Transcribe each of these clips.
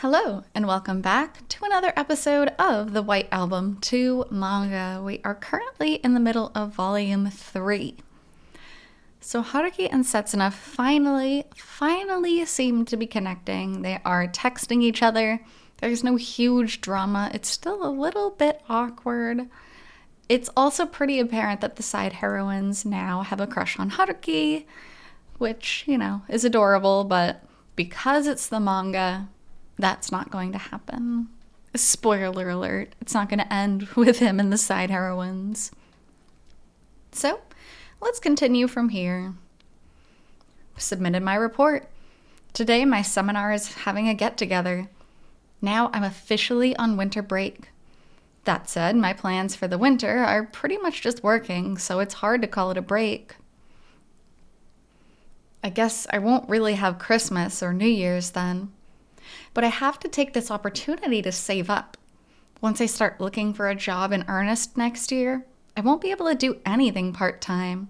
Hello, and welcome back to another episode of the White Album 2 manga. We are currently in the middle of Volume 3. So Haruki and Setsuna finally seem to be connecting. They are texting each other. There's no huge drama. It's still a little bit awkward. It's also pretty apparent that the side heroines now have a crush on Haruki, which, is adorable, but because it's the manga, that's not going to happen. Spoiler alert, it's not going to end with him and the side heroines. So, let's continue from here. Submitted my report. Today, my seminar is having a get-together. Now I'm officially on winter break. That said, my plans for the winter are pretty much just working, so it's hard to call it a break. I guess I won't really have Christmas or New Year's then. But I have to take this opportunity to save up. Once I start looking for a job in earnest next year, I won't be able to do anything part-time.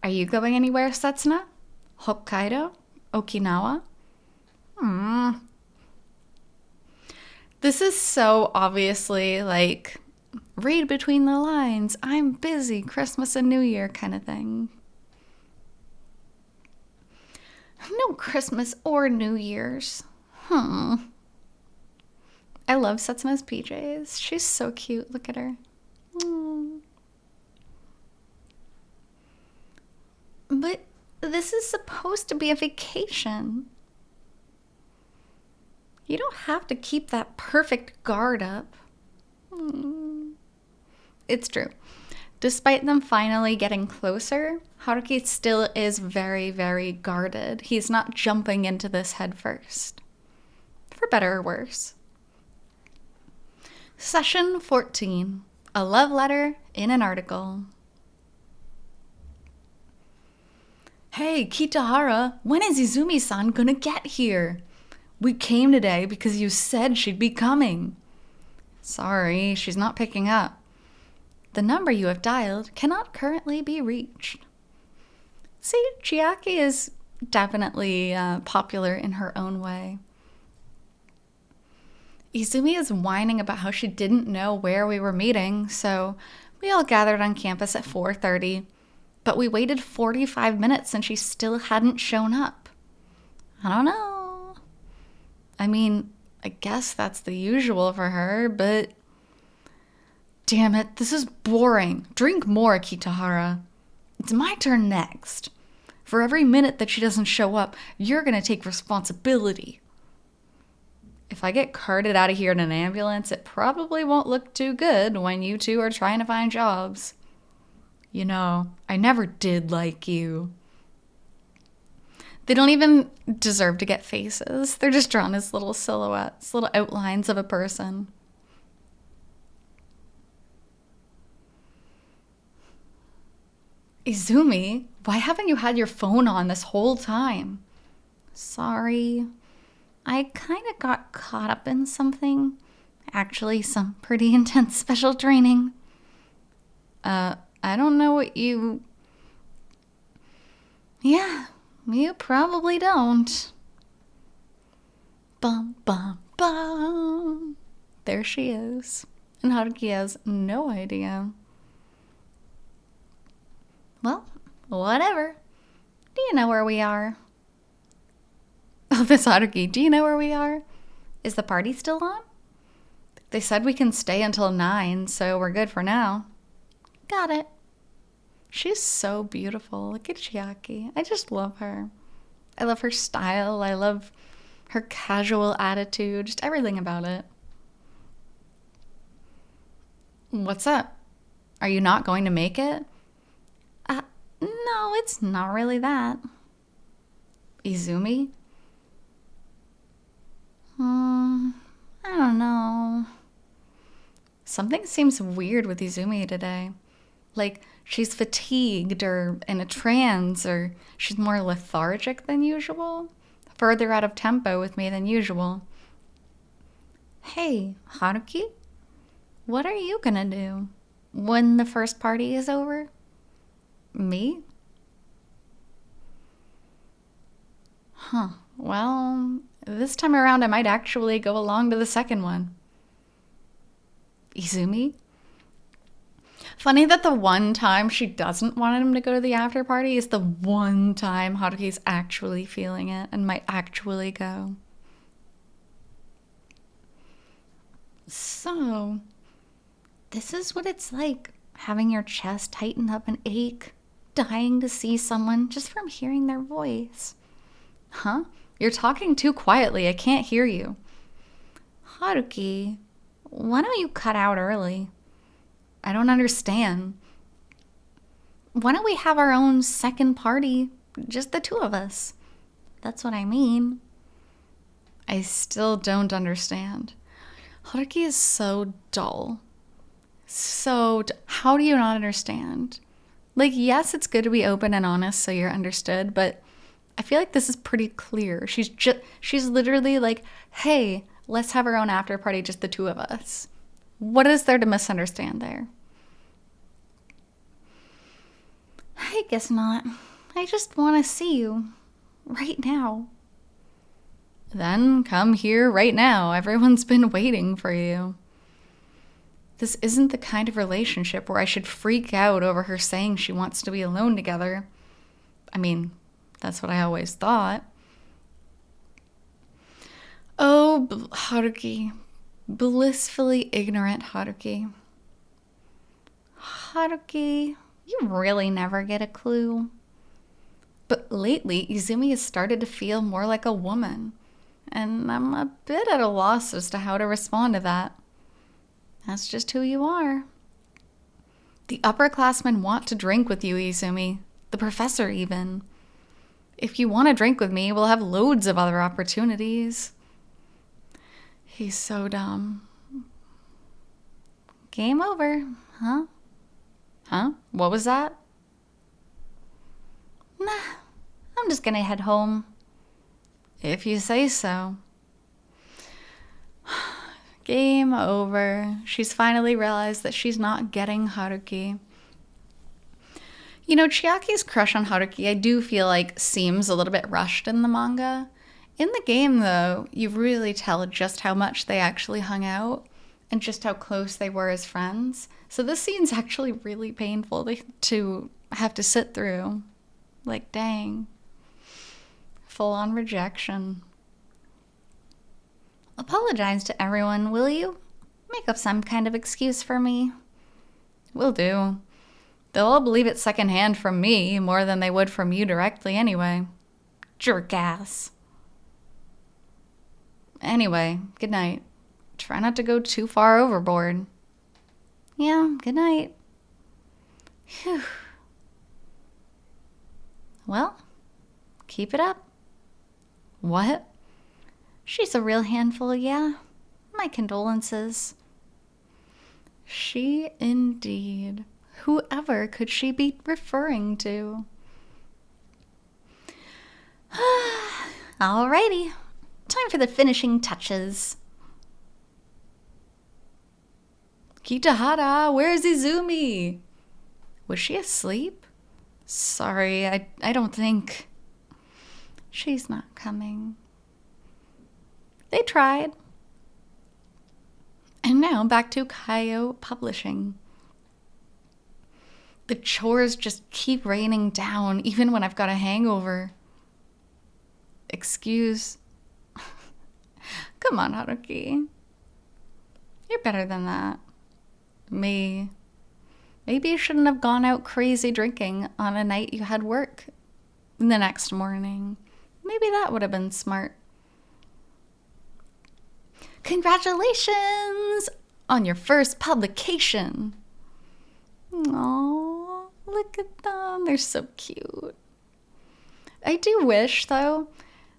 Are you going anywhere, Setsuna? Hokkaido? Okinawa? This is so obviously like, read between the lines, I'm busy, Christmas and New Year kind of thing. No Christmas or New Year's. I love Setsuna's PJs. She's so cute. Look at her. But this is supposed to be a vacation. You don't have to keep that perfect guard up. It's true. Despite them finally getting closer, Haruki still is very, very guarded. He's not jumping into this head first. For better or worse. Session 14. A love letter in an article. Hey, Kitahara, when is Izumi-san gonna get here? We came today because you said she'd be coming. Sorry, she's not picking up. The number you have dialed cannot currently be reached. See, Chiaki is definitely popular in her own way. Izumi is whining about how she didn't know where we were meeting, so we all gathered on campus at 4:30, but we waited 45 minutes and she still hadn't shown up. I don't know. I mean, I guess that's the usual for her, but damn it, this is boring. Drink more, Kitahara. It's my turn next. For every minute that she doesn't show up, you're gonna take responsibility. If I get carted out of here in an ambulance, it probably won't look too good when you two are trying to find jobs. You know, I never did like you. They don't even deserve to get faces. They're just drawn as little silhouettes, little outlines of a person. Izumi, why haven't you had your phone on this whole time? Sorry. I kind of got caught up in something. Actually, some pretty intense special training. I don't know what you... Yeah, you probably don't. Bum, bum, bum. There she is. And Haruki has no idea. Well, whatever. Do you know where we are? Oh, this Haruki, do you know where we are? Is the party still on? They said we can stay until 9, so we're good for now. Got it. She's so beautiful. Look at Chiaki. I just love her. I love her style. I love her casual attitude. Just everything about it. What's up? Are you not going to make it? No, it's not really that. Izumi? I don't know. Something seems weird with Izumi today. Like, she's fatigued or in a trance, or she's more lethargic than usual. Further out of tempo with me than usual. Hey, Haruki? What are you gonna do when the first party is over? Me? Well, This time around, I might actually go along to the second one. Izumi? Funny that the one time she doesn't want him to go to the after party is the one time Haruki's actually feeling it and might actually go. So, this is what it's like, having your chest tighten up and ache, dying to see someone just from hearing their voice. Huh? You're talking too quietly. I can't hear you. Haruki, why don't you cut out early? I don't understand. Why don't we have our own second party? Just the two of us. That's what I mean. I still don't understand. Haruki is so dull. How do you not understand? Like, yes, it's good to be open and honest so you're understood, but I feel like this is pretty clear. She's literally like, hey, let's have our own after party, just the two of us. What is there to misunderstand there? I guess not. I just want to see you. Right now. Then come here right now. Everyone's been waiting for you. This isn't the kind of relationship where I should freak out over her saying she wants to be alone together. I mean, that's what I always thought. Oh, Haruki. Blissfully ignorant Haruki. Haruki, you really never get a clue. But lately, Izumi has started to feel more like a woman, and I'm a bit at a loss as to how to respond to that. That's just who you are. The upperclassmen want to drink with you, Izumi. The professor, even. If you want to drink with me, we'll have loads of other opportunities. He's so dumb. Game over, huh? Huh? What was that? Nah, I'm just gonna head home. If you say so. Game over. She's finally realized that she's not getting Haruki. You know, Chiaki's crush on Haruki, I do feel like seems a little bit rushed in the manga. In the game, though, you really tell just how much they actually hung out and just how close they were as friends. So this scene's actually really painful to have to sit through. Like, dang. Full-on rejection. Apologize to everyone, will you? Make up some kind of excuse for me. Will do. They'll all believe it secondhand from me more than they would from you directly anyway. Jerk ass. Anyway, good night. Try not to go too far overboard. Yeah, good night. Phew. Well, keep it up. What? She's a real handful, yeah. My condolences. She indeed. Whoever could she be referring to? Alrighty. Time for the finishing touches. Kitahara, where's Izumi? Was she asleep? Sorry, I don't think. She's not coming. They tried. And now back to Kaio Publishing. The chores just keep raining down, even when I've got a hangover. Excuse. Come on, Haruki. You're better than that. Me. Maybe you shouldn't have gone out crazy drinking on a night you had work the next morning. Maybe that would have been smart. Congratulations on your first publication. Aww, look at them. They're so cute. I do wish, though,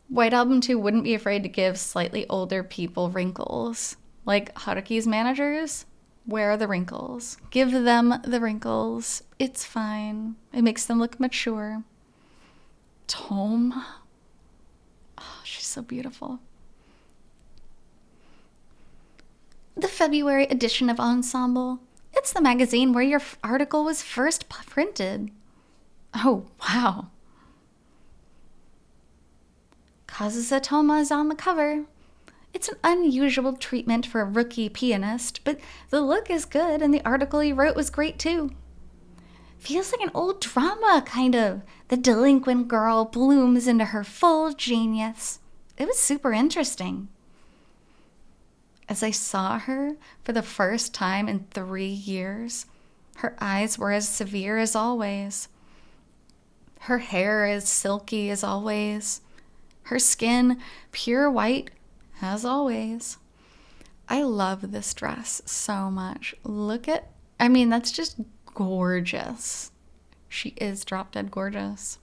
White Album 2 wouldn't be afraid to give slightly older people wrinkles. Like Haruki's managers, where are the wrinkles? Give them the wrinkles. It's fine. It makes them look mature. Tome. Oh, she's so beautiful. The February edition of Ensemble. It's the magazine where your article was first printed. Oh, wow. Kazusa Toma is on the cover. It's an unusual treatment for a rookie pianist, but the look is good and the article he wrote was great too. Feels like an old drama, kind of. The delinquent girl blooms into her full genius. It was super interesting. As I saw her for the first time in 3 years, her eyes were as severe as always. Her hair as silky as always. Her skin pure white as always. I love this dress so much. That's just gorgeous. She is drop dead gorgeous.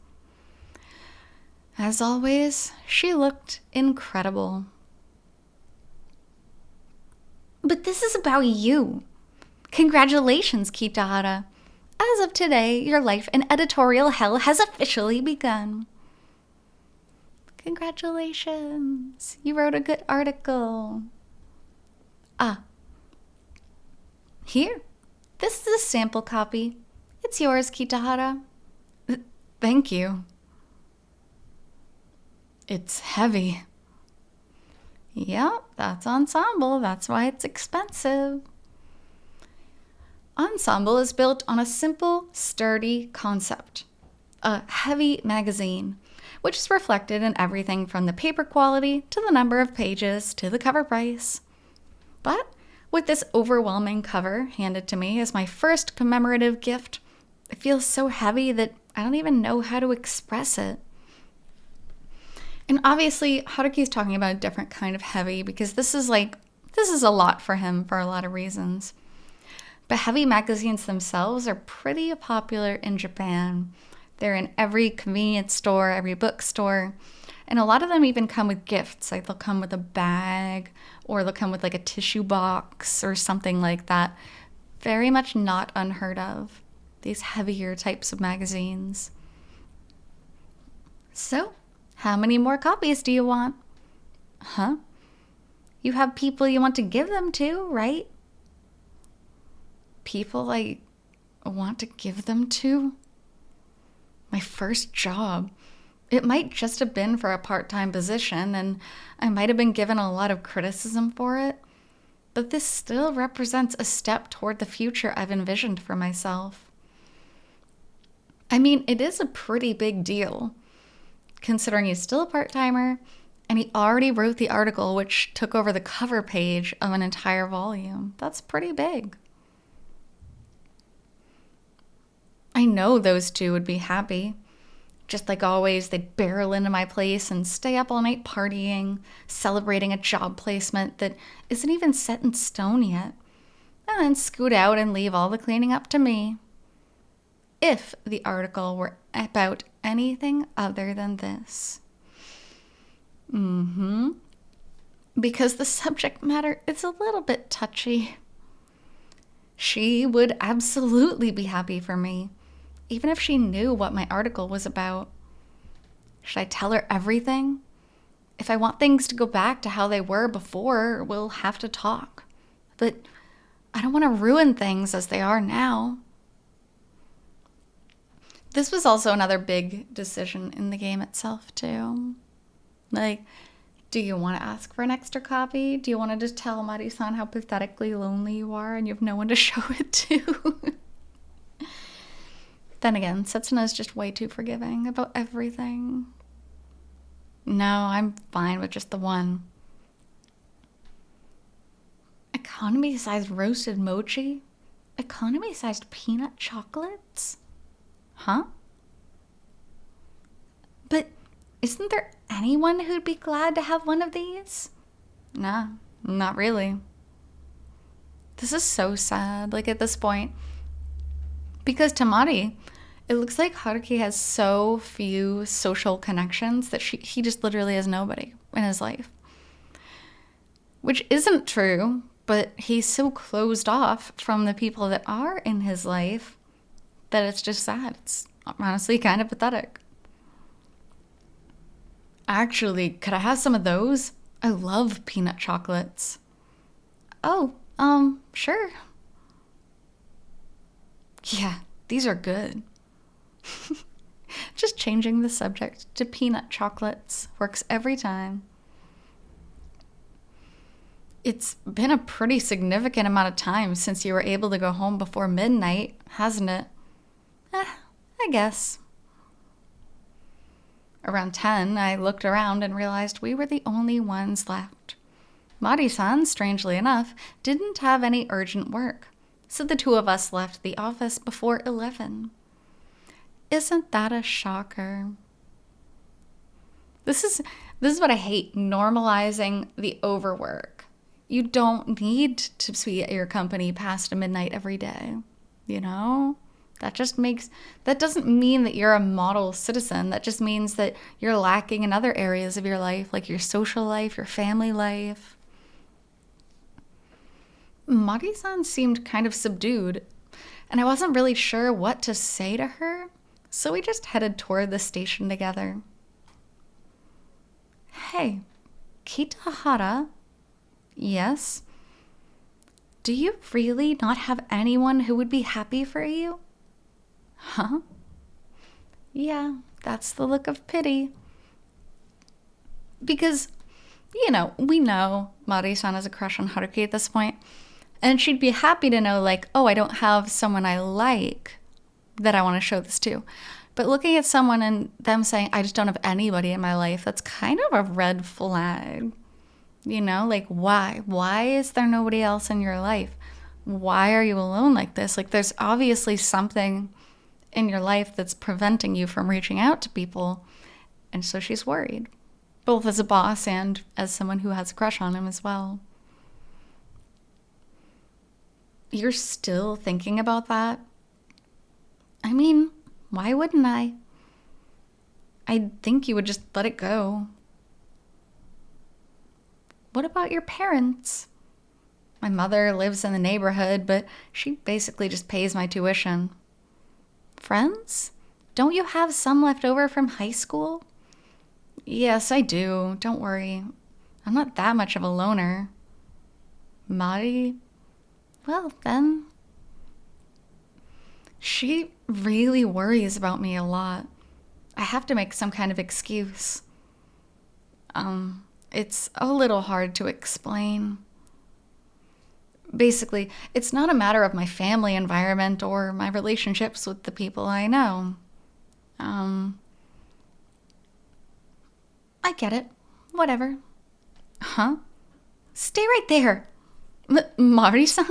As always, she looked incredible. But this is about you. Congratulations, Kitahara. As of today, your life in editorial hell has officially begun. Congratulations. You wrote a good article. Here. This is a sample copy. It's yours, Kitahara. Thank you. It's heavy. Yep, that's Ensemble. That's why it's expensive. Ensemble is built on a simple, sturdy concept. A heavy magazine, which is reflected in everything from the paper quality to the number of pages to the cover price. But with this overwhelming cover handed to me as my first commemorative gift, it feels so heavy that I don't even know how to express it. And obviously, Haruki's talking about a different kind of heavy because this is a lot for him for a lot of reasons. But heavy magazines themselves are pretty popular in Japan. They're in every convenience store, every bookstore, and a lot of them even come with gifts. Like they'll come with a bag or they'll come with like a tissue box or something like that. Very much not unheard of, these heavier types of magazines. So, how many more copies do you want? Huh? You have people you want to give them to, right? People I want to give them to? My first job. It might just have been for a part-time position, and I might have been given a lot of criticism for it, but this still represents a step toward the future I've envisioned for myself. I mean, it is a pretty big deal, considering he's still a part-timer, and he already wrote the article which took over the cover page of an entire volume. That's pretty big. I know those two would be happy. Just like always, they'd barrel into my place and stay up all night partying, celebrating a job placement that isn't even set in stone yet, and then scoot out and leave all the cleaning up to me. If the article were about anything other than this. Because the subject matter is a little bit touchy. She would absolutely be happy for me, even if she knew what my article was about. Should I tell her everything? If I want things to go back to how they were before, we'll have to talk. But I don't want to ruin things as they are now. This was also another big decision in the game itself, too. Like, do you want to ask for an extra copy? Do you want to just tell Mari-san how pathetically lonely you are and you have no one to show it to? Then again, Setsuna is just way too forgiving about everything. No, I'm fine with just the one. Economy-sized roasted mochi? Economy-sized peanut chocolates? Huh? But isn't there anyone who'd be glad to have one of these? Nah, not really. This is so sad, like at this point. Because to Mari, it looks like Haruki has so few social connections that he just literally has nobody in his life. Which isn't true, but he's so closed off from the people that are in his life that it's just sad. It's honestly kind of pathetic. Actually, could I have some of those? I love peanut chocolates. Oh, sure. Yeah, these are good. Just changing the subject to peanut chocolates works every time. It's been a pretty significant amount of time since you were able to go home before midnight, hasn't it? I guess. Around 10, I looked around and realized we were the only ones left. Mari-san, strangely enough, didn't have any urgent work, so the two of us left the office before 11. Isn't that a shocker? This is what I hate, normalizing the overwork. You don't need to be at your company past midnight every day, you know? That doesn't mean that you're a model citizen. That just means that you're lacking in other areas of your life, like your social life, your family life. Mari-san seemed kind of subdued, and I wasn't really sure what to say to her, so we just headed toward the station together. Hey, Kitahara? Yes? Do you really not have anyone who would be happy for you? Huh? Yeah, that's the look of pity. Because, we know Mari-san has a crush on Haruki at this point, and she'd be happy to know, like, oh, I don't have someone I like that I want to show this to. But looking at someone and them saying, I just don't have anybody in my life, that's kind of a red flag. Like, why? Why is there nobody else in your life? Why are you alone like this? Like, there's obviously something in your life that's preventing you from reaching out to people. And so she's worried, both as a boss and as someone who has a crush on him as well. You're still thinking about that? I mean, why wouldn't I? I'd think you would just let it go. What about your parents? My mother lives in the neighborhood, but she basically just pays my tuition. Friends? Don't you have some left over from high school? Yes, I do. Don't worry. I'm not that much of a loner. Mari? Well, then. She really worries about me a lot. I have to make some kind of excuse. It's a little hard to explain. Basically, it's not a matter of my family environment or my relationships with the people I know. I get it. Whatever. Huh? Stay right there. Mari-san?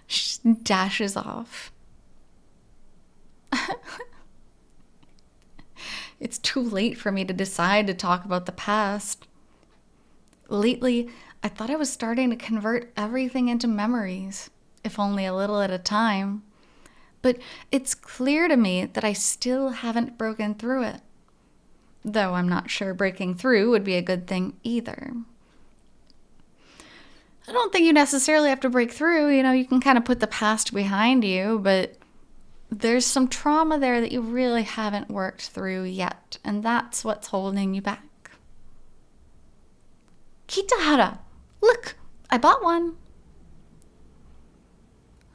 She dashes off. It's too late for me to decide to talk about the past. Lately, I thought I was starting to convert everything into memories, if only a little at a time. But it's clear to me that I still haven't broken through it. Though I'm not sure breaking through would be a good thing either. I don't think you necessarily have to break through. You can kind of put the past behind you, but there's some trauma there that you really haven't worked through yet, and that's what's holding you back. Kitahara, look, I bought one.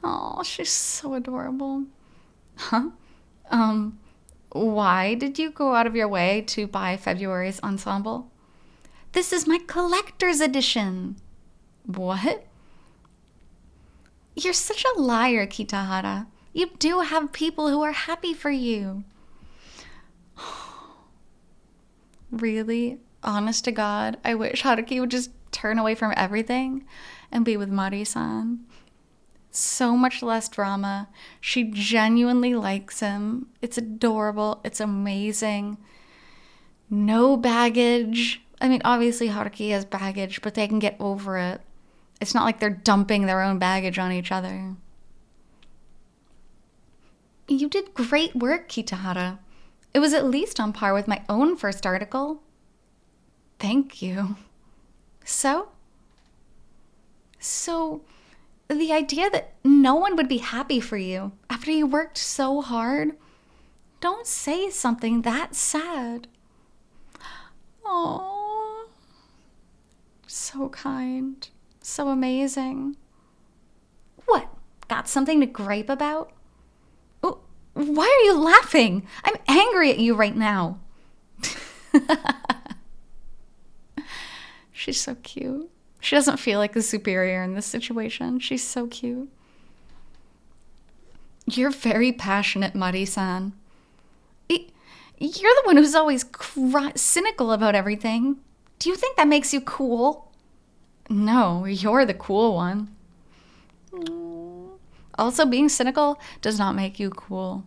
Oh, she's so adorable. Huh? Why did you go out of your way to buy February's ensemble? This is my collector's edition. What? You're such a liar, Kitahara. You do have people who are happy for you. Really? Honest to God, I wish Haruki would just turn away from everything and be with Mari-san. So much less drama. She genuinely likes him. It's adorable. It's amazing. No baggage. I mean, obviously Haruki has baggage, but they can get over it. It's not like they're dumping their own baggage on each other. You did great work, Kitahara. It was at least on par with my own first article. Thank you. So, the idea that no one would be happy for you after you worked so hard, don't say something that sad. Oh, so kind, so amazing. What, got something to gripe about? Why are you laughing? I'm angry at you right now. She's so cute. She doesn't feel like a superior in this situation. She's so cute. You're very passionate, Mari-san. You're the one who's always cynical about everything. Do you think that makes you cool? No, you're the cool one. Also, being cynical does not make you cool.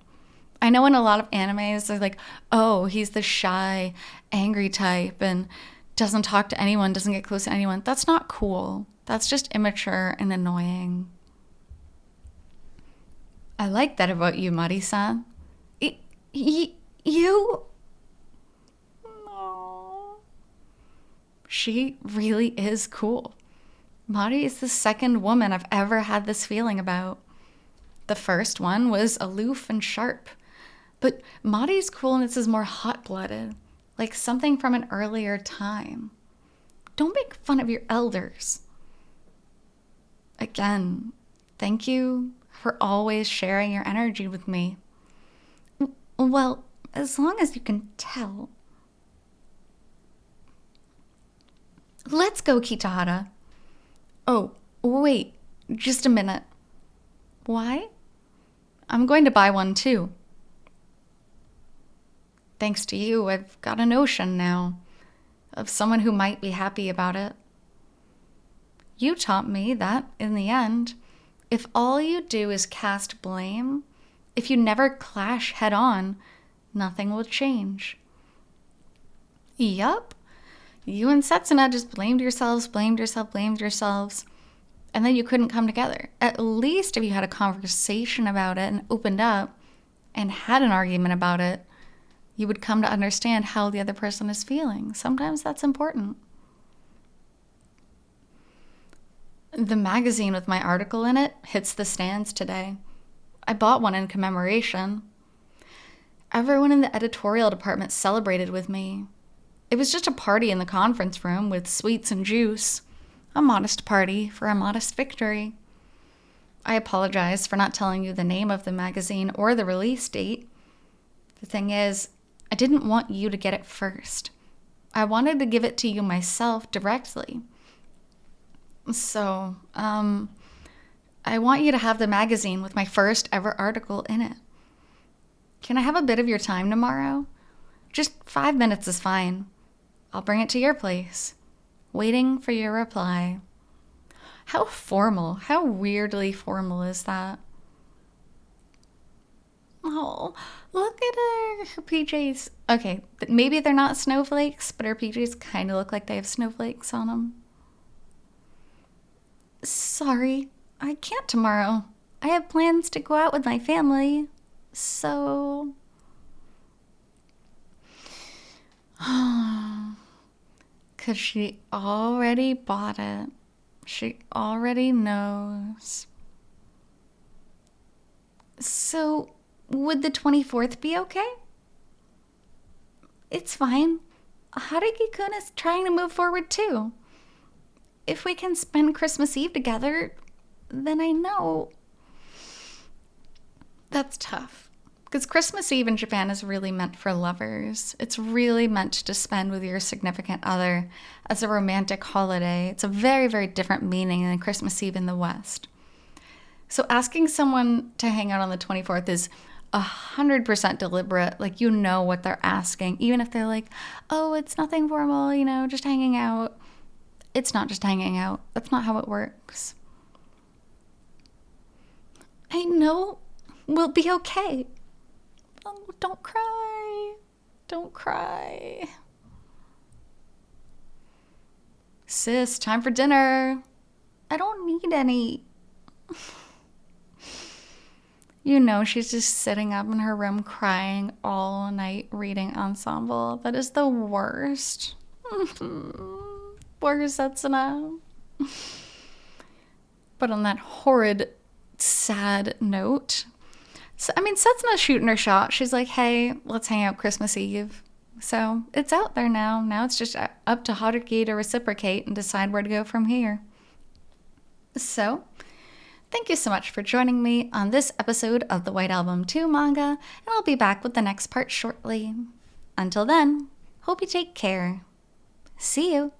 I know in a lot of animes, they're like, oh, he's the shy, angry type and doesn't talk to anyone, doesn't get close to anyone. That's not cool. That's just immature and annoying. I like that about you, Mari-san. You? No. She really is cool. Mari is the second woman I've ever had this feeling about. The first one was aloof and sharp. But Mari's coolness is more hot-blooded, like something from an earlier time. Don't make fun of your elders. Again, thank you for always sharing your energy with me. Well, as long as you can tell. Let's go, Kitahara. Oh, wait, just a minute. Why? I'm going to buy one too. Thanks to you, I've got a notion now of someone who might be happy about it. You taught me that, in the end, if all you do is cast blame, if you never clash head on, nothing will change. Yup. You and Setsuna just blamed yourselves, and then you couldn't come together. At least if you had a conversation about it and opened up and had an argument about it, you would come to understand how the other person is feeling. Sometimes that's important. The magazine with my article in it hits the stands today. I bought one in commemoration. Everyone in the editorial department celebrated with me. It was just a party in the conference room with sweets and juice. A modest party for a modest victory. I apologize for not telling you the name of the magazine or the release date. The thing is, I didn't want you to get it first. I wanted to give it to you myself directly. So, I want you to have the magazine with my first ever article in it. Can I have a bit of your time tomorrow? Just 5 minutes is fine. I'll bring it to your place, waiting for your reply. How formal, how weirdly formal is that? Oh, look at her PJs. Okay, maybe they're not snowflakes, but her PJs kind of look like they have snowflakes on them. Sorry, I can't tomorrow. I have plans to go out with my family, so... Because she already bought it. She already knows. So, would the 24th be okay? It's fine. Haruki-kun is trying to move forward too. If we can spend Christmas Eve together, then I know. That's tough. Because Christmas Eve in Japan is really meant for lovers. It's really meant to spend with your significant other as a romantic holiday. It's a very, very different meaning than Christmas Eve in the West. So asking someone to hang out on the 24th is 100% deliberate. Like, you know what they're asking. Even if they're like, oh, it's nothing formal, just hanging out. It's not just hanging out. That's not how it works. I know. We'll be okay. Oh, don't cry. Don't cry. Sis, time for dinner. I don't need any. She's just sitting up in her room crying all night reading Ensemble. That is the worst. Poor Setsuna. But on that horrid, sad note, Setsuna's shooting her shot. She's like, hey, let's hang out Christmas Eve. So it's out there now. Now it's just up to Haruki to reciprocate and decide where to go from here. So Thank you so much for joining me on this episode of the White Album 2 manga, and I'll be back with the next part shortly. Until then, hope you take care. See you!